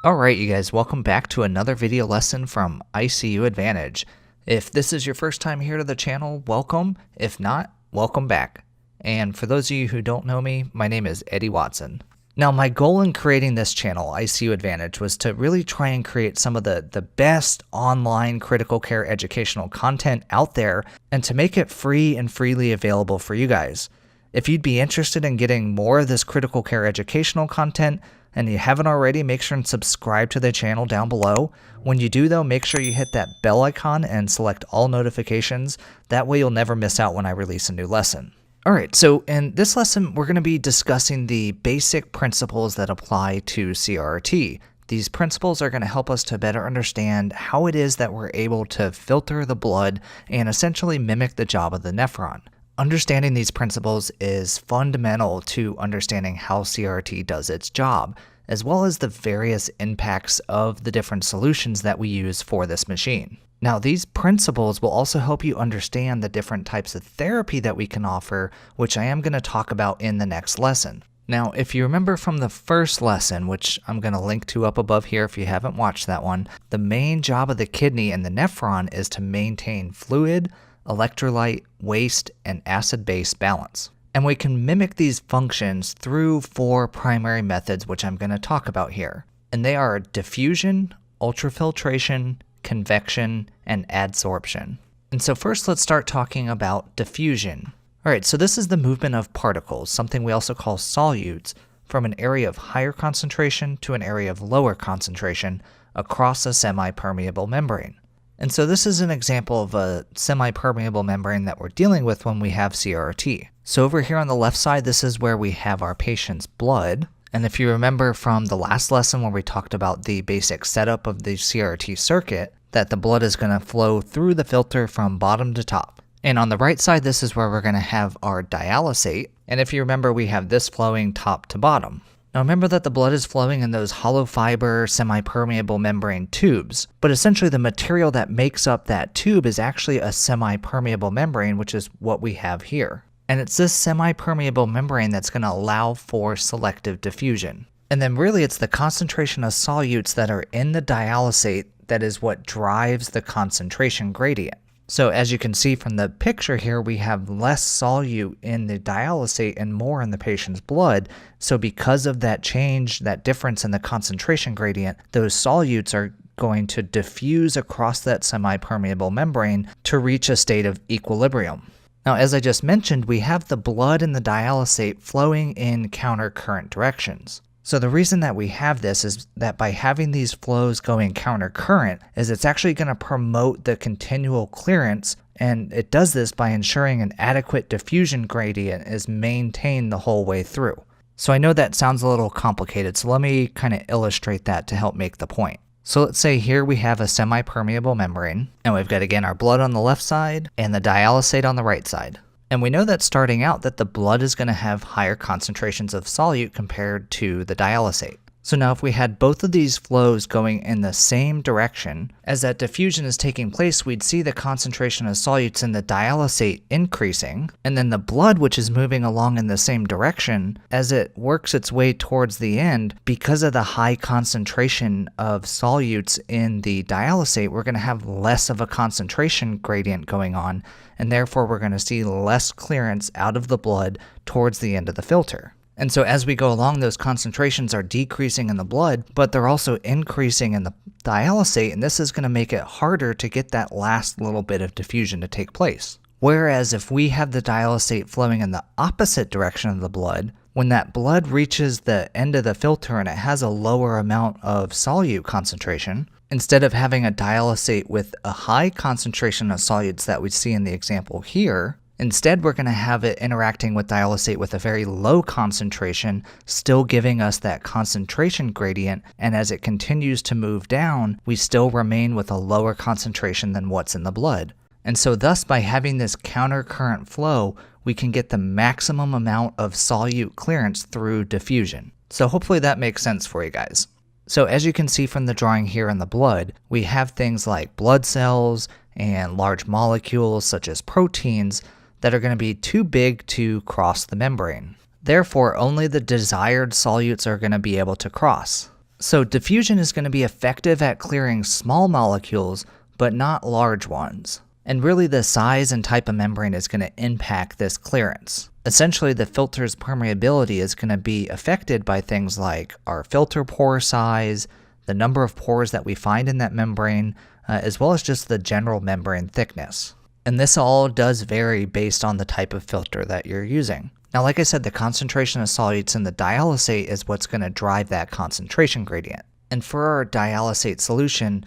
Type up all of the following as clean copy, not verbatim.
Alright you guys, welcome back to another video lesson from ICU Advantage. If this is your first time here to the channel, welcome. If not, welcome back. And for those of you who don't know me, my name is Eddie Watson. Now my goal in creating this channel, ICU Advantage, was to really try and create some of the best online critical care educational content out there and to make it free and freely available for you guys. If you'd be interested in getting more of this critical care educational content, and you haven't already, make sure and subscribe to the channel down below. When you do though, make sure you hit that bell icon and select all notifications. That way you'll never miss out when I release a new lesson. Alright, so in this lesson, we're going to be discussing the basic principles that apply to CRRT. These principles are going to help us to better understand how it is that we're able to filter the blood and essentially mimic the job of the nephron. Understanding these principles is fundamental to understanding how CRRT does its job, as well as the various impacts of the different solutions that we use for this machine. Now, these principles will also help you understand the different types of therapy that we can offer, which I am going to talk about in the next lesson. Now, if you remember from the first lesson, which I'm going to link to up above here if you haven't watched that one, the main job of the kidney and the nephron is to maintain fluid, electrolyte, waste, and acid-base balance. And we can mimic these functions through 4 primary methods, which I'm going to talk about here. And they are diffusion, ultrafiltration, convection, and adsorption. And so first let's start talking about diffusion. Alright, so this is the movement of particles, something we also call solutes, from an area of higher concentration to an area of lower concentration across a semi-permeable membrane. And so this is an example of a semi-permeable membrane that we're dealing with when we have CRRT. So over here on the left side, this is where we have our patient's blood. And if you remember from the last lesson where we talked about the basic setup of the CRRT circuit, that the blood is going to flow through the filter from bottom to top. And on the right side, this is where we're going to have our dialysate. And if you remember, we have this flowing top to bottom. Now remember that the blood is flowing in those hollow fiber semi-permeable membrane tubes, but essentially the material that makes up that tube is actually a semi-permeable membrane, which is what we have here. And it's this semi-permeable membrane that's going to allow for selective diffusion. And then really it's the concentration of solutes that are in the dialysate that is what drives the concentration gradient. So as you can see from the picture here, we have less solute in the dialysate and more in the patient's blood. So because of that change, that difference in the concentration gradient, those solutes are going to diffuse across that semi-permeable membrane to reach a state of equilibrium. Now, as I just mentioned, we have the blood and the dialysate flowing in countercurrent directions. So the reason that we have this is that by having these flows going countercurrent is it's actually going to promote the continual clearance, and it does this by ensuring an adequate diffusion gradient is maintained the whole way through. So I know that sounds a little complicated, so let me kind of illustrate that to help make the point. So let's say here we have a semi-permeable membrane, and we've got again our blood on the left side and the dialysate on the right side. And we know that starting out that the blood is going to have higher concentrations of solute compared to the dialysate. So now if we had both of these flows going in the same direction, as that diffusion is taking place, we'd see the concentration of solutes in the dialysate increasing, and then the blood, which is moving along in the same direction, as it works its way towards the end, because of the high concentration of solutes in the dialysate, we're going to have less of a concentration gradient going on, and therefore we're going to see less clearance out of the blood towards the end of the filter. And so as we go along, those concentrations are decreasing in the blood, but they're also increasing in the dialysate, and this is going to make it harder to get that last little bit of diffusion to take place. Whereas if we have the dialysate flowing in the opposite direction of the blood, when that blood reaches the end of the filter and it has a lower amount of solute concentration, instead of having a dialysate with a high concentration of solutes that we see in the example here, instead, we're going to have it interacting with dialysate with a very low concentration, still giving us that concentration gradient, and as it continues to move down, we still remain with a lower concentration than what's in the blood. And so thus, by having this countercurrent flow, we can get the maximum amount of solute clearance through diffusion. So hopefully that makes sense for you guys. So as you can see from the drawing here in the blood, we have things like blood cells and large molecules such as proteins that are going to be too big to cross the membrane. Therefore, only the desired solutes are going to be able to cross. So diffusion is going to be effective at clearing small molecules, but not large ones. And really the size and type of membrane is going to impact this clearance. Essentially, the filter's permeability is going to be affected by things like our filter pore size, the number of pores that we find in that membrane, as well as just the general membrane thickness. And this all does vary based on the type of filter that you're using. Now, like I said, the concentration of solutes in the dialysate is what's going to drive that concentration gradient. And for our dialysate solution,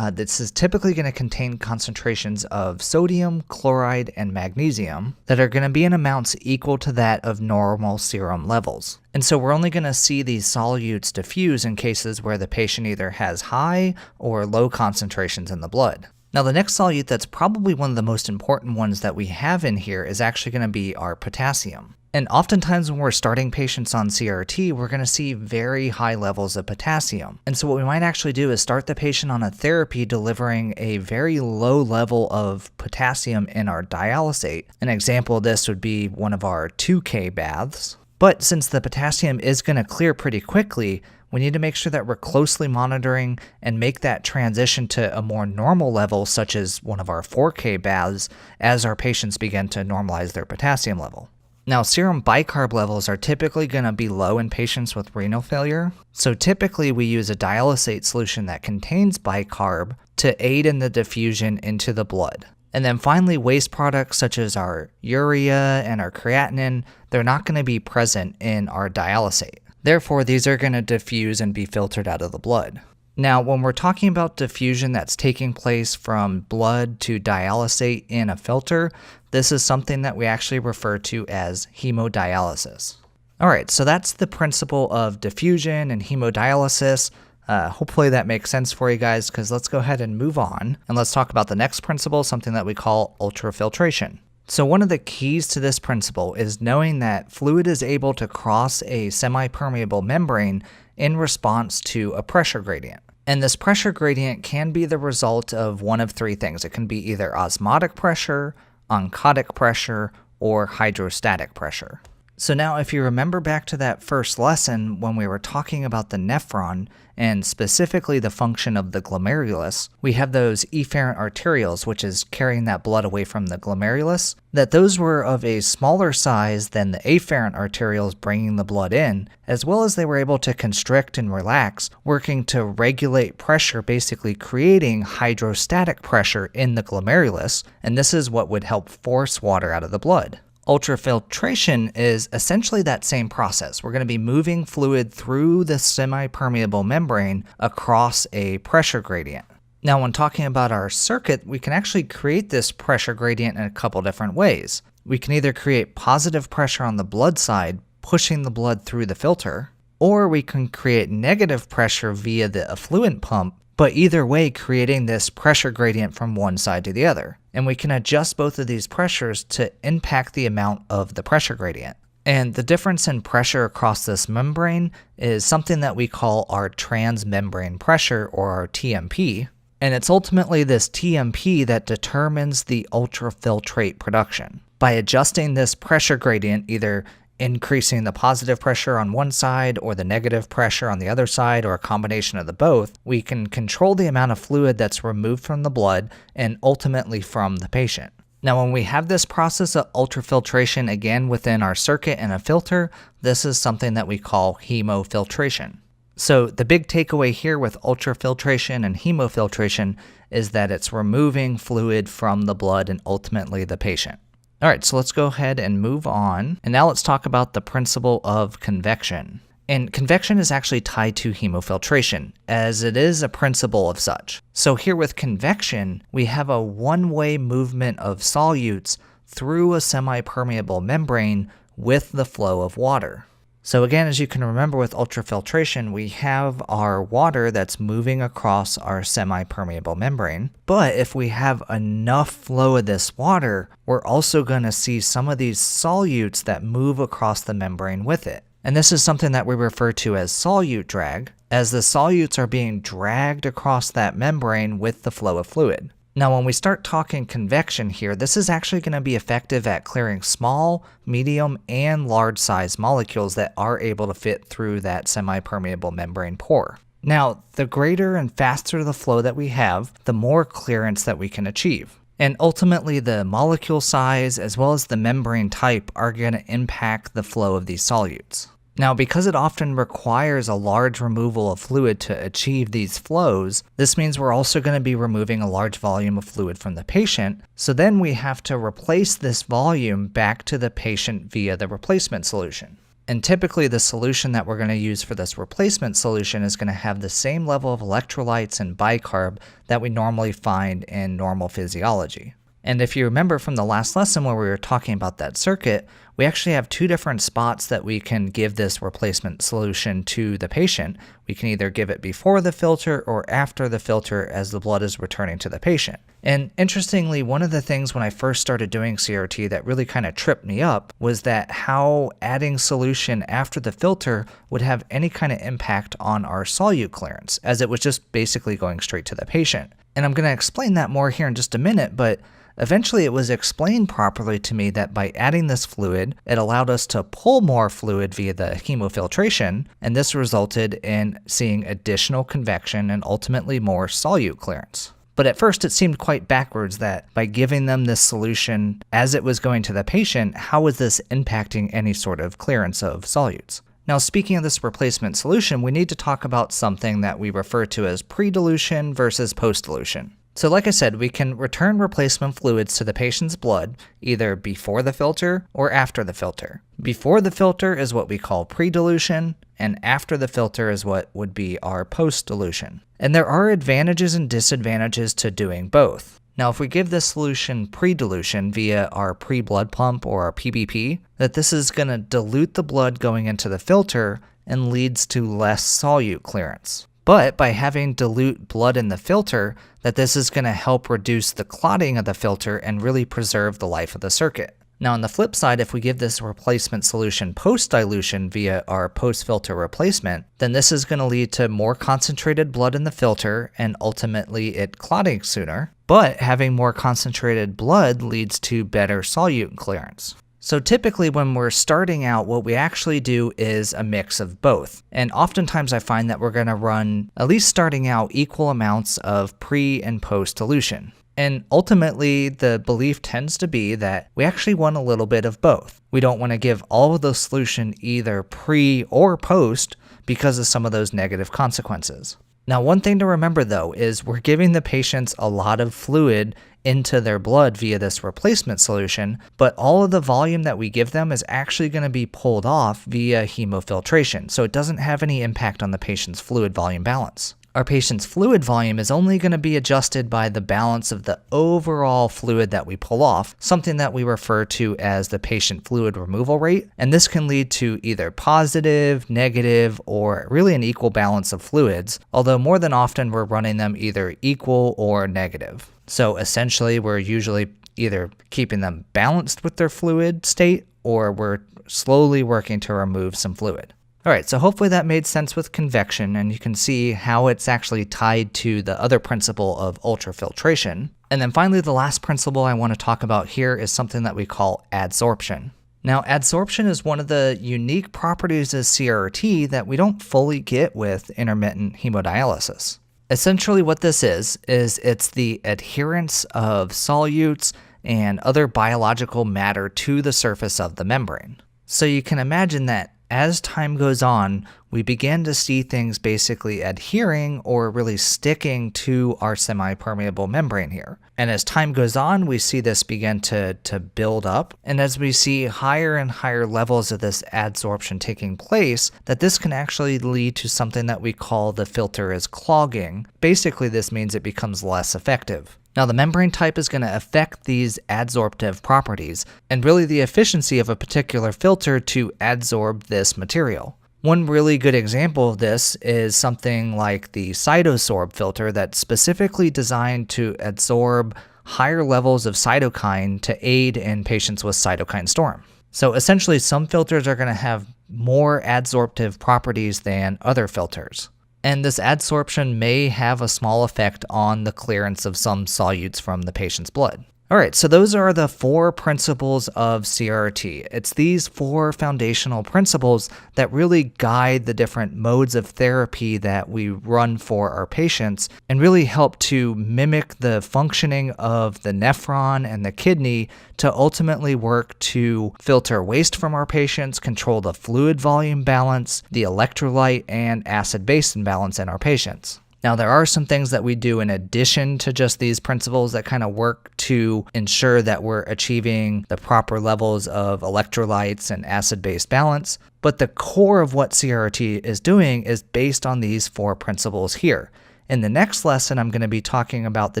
this is typically going to contain concentrations of sodium, chloride, and magnesium that are going to be in amounts equal to that of normal serum levels. And so we're only going to see these solutes diffuse in cases where the patient either has high or low concentrations in the blood. Now, the next solute that's probably one of the most important ones that we have in here is actually going to be our potassium. And oftentimes when we're starting patients on CRRT, we're going to see very high levels of potassium. And so what we might actually do is start the patient on a therapy delivering a very low level of potassium in our dialysate. An example of this would be one of our 2K baths. But since the potassium is going to clear pretty quickly, we need to make sure that we're closely monitoring and make that transition to a more normal level, such as one of our 4K baths, as our patients begin to normalize their potassium level. Now, serum bicarb levels are typically going to be low in patients with renal failure, so typically we use a dialysate solution that contains bicarb to aid in the diffusion into the blood. And then finally, waste products such as our urea and our creatinine, they're not going to be present in our dialysate. Therefore, these are going to diffuse and be filtered out of the blood. Now, when we're talking about diffusion that's taking place from blood to dialysate in a filter, this is something that we actually refer to as hemodialysis. All right, so that's the principle of diffusion and hemodialysis. Hopefully that makes sense for you guys, because let's go ahead and move on, and let's talk about the next principle, something that we call ultrafiltration. So one of the keys to this principle is knowing that fluid is able to cross a semi-permeable membrane in response to a pressure gradient. And this pressure gradient can be the result of one of three things. It can be either osmotic pressure, oncotic pressure, or hydrostatic pressure. So now if you remember back to that first lesson when we were talking about the nephron, and specifically the function of the glomerulus, we have those efferent arterioles, which is carrying that blood away from the glomerulus, that those were of a smaller size than the afferent arterioles bringing the blood in, as well as they were able to constrict and relax, working to regulate pressure, basically creating hydrostatic pressure in the glomerulus, and this is what would help force water out of the blood. Ultrafiltration is essentially that same process. We're going to be moving fluid through the semi-permeable membrane across a pressure gradient. Now, when talking about our circuit, we can actually create this pressure gradient in a couple different ways. We can either create positive pressure on the blood side, pushing the blood through the filter, or we can create negative pressure via the effluent pump, but either way creating this pressure gradient from one side to the other. And we can adjust both of these pressures to impact the amount of the pressure gradient. And the difference in pressure across this membrane is something that we call our transmembrane pressure, or our TMP. And it's ultimately this TMP that determines the ultrafiltrate production. By adjusting this pressure gradient, either increasing the positive pressure on one side or the negative pressure on the other side, or a combination of the both, we can control the amount of fluid that's removed from the blood and ultimately from the patient. Now, when we have this process of ultrafiltration again within our circuit and a filter, this is something that we call hemofiltration. So the big takeaway here with ultrafiltration and hemofiltration is that it's removing fluid from the blood and ultimately the patient. All right, so let's go ahead and move on. And now let's talk about the principle of convection. And convection is actually tied to hemofiltration, as it is a principle of such. So here with convection, we have a one-way movement of solutes through a semi-permeable membrane with the flow of water. So again, as you can remember with ultrafiltration, we have our water that's moving across our semi-permeable membrane. But if we have enough flow of this water, we're also going to see some of these solutes that move across the membrane with it. And this is something that we refer to as solute drag, as the solutes are being dragged across that membrane with the flow of fluid. Now, when we start talking convection here, this is actually going to be effective at clearing small, medium, and large size molecules that are able to fit through that semi-permeable membrane pore. Now, the greater and faster the flow that we have, the more clearance that we can achieve. And ultimately, the molecule size as well as the membrane type are going to impact the flow of these solutes. Now, because it often requires a large removal of fluid to achieve these flows, this means we're also going to be removing a large volume of fluid from the patient. So then we have to replace this volume back to the patient via the replacement solution. And typically the solution that we're going to use for this replacement solution is going to have the same level of electrolytes and bicarb that we normally find in normal physiology. And if you remember from the last lesson where we were talking about that circuit, we actually have two different spots that we can give this replacement solution to the patient. We can either give it before the filter or after the filter as the blood is returning to the patient. And interestingly, one of the things when I first started doing CRT that really kind of tripped me up was that how adding solution after the filter would have any kind of impact on our solute clearance, as it was just basically going straight to the patient. And I'm going to explain that more here in just a minute, but eventually it was explained properly to me that by adding this fluid, it allowed us to pull more fluid via the hemofiltration, and this resulted in seeing additional convection and ultimately more solute clearance. But at first it seemed quite backwards that by giving them this solution as it was going to the patient, how was this impacting any sort of clearance of solutes? Now, speaking of this replacement solution, we need to talk about something that we refer to as pre-dilution versus post-dilution. So like I said, we can return replacement fluids to the patient's blood either before the filter or after the filter. Before the filter is what we call pre-dilution, and after the filter is what would be our post-dilution. And there are advantages and disadvantages to doing both. Now, if we give this solution pre-dilution via our pre-blood pump or our PBP, that this is going to dilute the blood going into the filter and leads to less solute clearance. But by having dilute blood in the filter, that this is going to help reduce the clotting of the filter and really preserve the life of the circuit. Now on the flip side, if we give this replacement solution post-dilution via our post-filter replacement, then this is going to lead to more concentrated blood in the filter and ultimately it clotting sooner. But having more concentrated blood leads to better solute clearance. So typically when we're starting out, what we actually do is a mix of both. And oftentimes I find that we're going to run, at least starting out, equal amounts of pre and post dilution. And ultimately, the belief tends to be that we actually want a little bit of both. We don't want to give all of the solution either pre or post because of some of those negative consequences. Now, one thing to remember though is we're giving the patients a lot of fluid into their blood via this replacement solution, but all of the volume that we give them is actually going to be pulled off via hemofiltration, so it doesn't have any impact on the patient's fluid volume balance. Our patient's fluid volume is only going to be adjusted by the balance of the overall fluid that we pull off, something that we refer to as the patient fluid removal rate, and this can lead to either positive, negative, or really an equal balance of fluids, although more than often we're running them either equal or negative. So essentially we're usually either keeping them balanced with their fluid state or we're slowly working to remove some fluid. Alright, so hopefully that made sense with convection and you can see how it's actually tied to the other principle of ultrafiltration. And then finally, the last principle I want to talk about here is something that we call adsorption. Now, adsorption is one of the unique properties of CRRT that we don't fully get with intermittent hemodialysis. Essentially what this is it's the adherence of solutes and other biological matter to the surface of the membrane. So you can imagine that as time goes on, we begin to see things basically adhering or really sticking to our semi-permeable membrane here. And as time goes on, we see this begin to build up. And as we see higher and higher levels of this adsorption taking place, that this can actually lead to something that we call the filter is clogging. Basically, this means it becomes less effective. Now, the membrane type is going to affect these adsorptive properties and really the efficiency of a particular filter to adsorb this material. One really good example of this is something like the CytoSorb filter that's specifically designed to adsorb higher levels of cytokine to aid in patients with cytokine storm. So essentially, some filters are going to have more adsorptive properties than other filters. And this adsorption may have a small effect on the clearance of some solutes from the patient's blood. All right, so those are the 4 principles of CRRT. It's these 4 foundational principles that really guide the different modes of therapy that we run for our patients and really help to mimic the functioning of the nephron and the kidney to ultimately work to filter waste from our patients, control the fluid volume balance, the electrolyte and acid-base imbalance in our patients. Now, there are some things that we do in addition to just these principles that kind of work to ensure that we're achieving the proper levels of electrolytes and acid-base balance, but the core of what CRRT is doing is based on these 4 principles here. In the next lesson, I'm going to be talking about the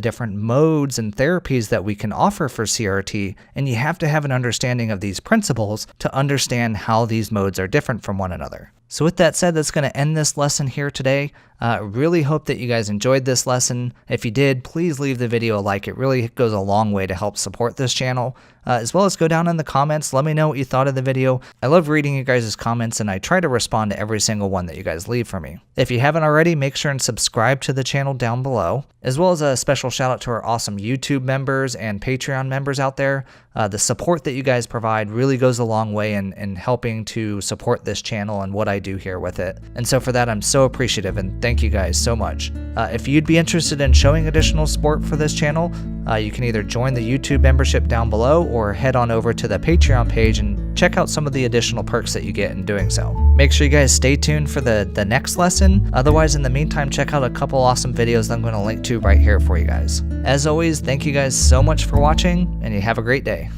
different modes and therapies that we can offer for CRRT, and you have to have an understanding of these principles to understand how these modes are different from one another. So with that said, that's going to end this lesson here today. Really hope that you guys enjoyed this lesson. If you did, please leave the video a like. It really goes a long way to help support this channel. As well as go down in the comments, let me know what you thought of the video. I love reading you guys' comments, and I try to respond to every single one that you guys leave for me. If you haven't already, make sure and subscribe to the channel down below, as well as a special shout out to our awesome YouTube members and Patreon members out there. The support that you guys provide really goes a long way in helping to support this channel and what I do here with it. And so for that, I'm so appreciative, and thank you guys so much. If you'd be interested in showing additional support for this channel, you can either join the YouTube membership down below or head on over to the Patreon page and check out some of the additional perks that you get in doing so. Make sure you guys stay tuned for the next lesson. Otherwise, in the meantime, check out a couple awesome videos that I'm going to link to right here for you guys. As always, thank you guys so much for watching, and you have a great day.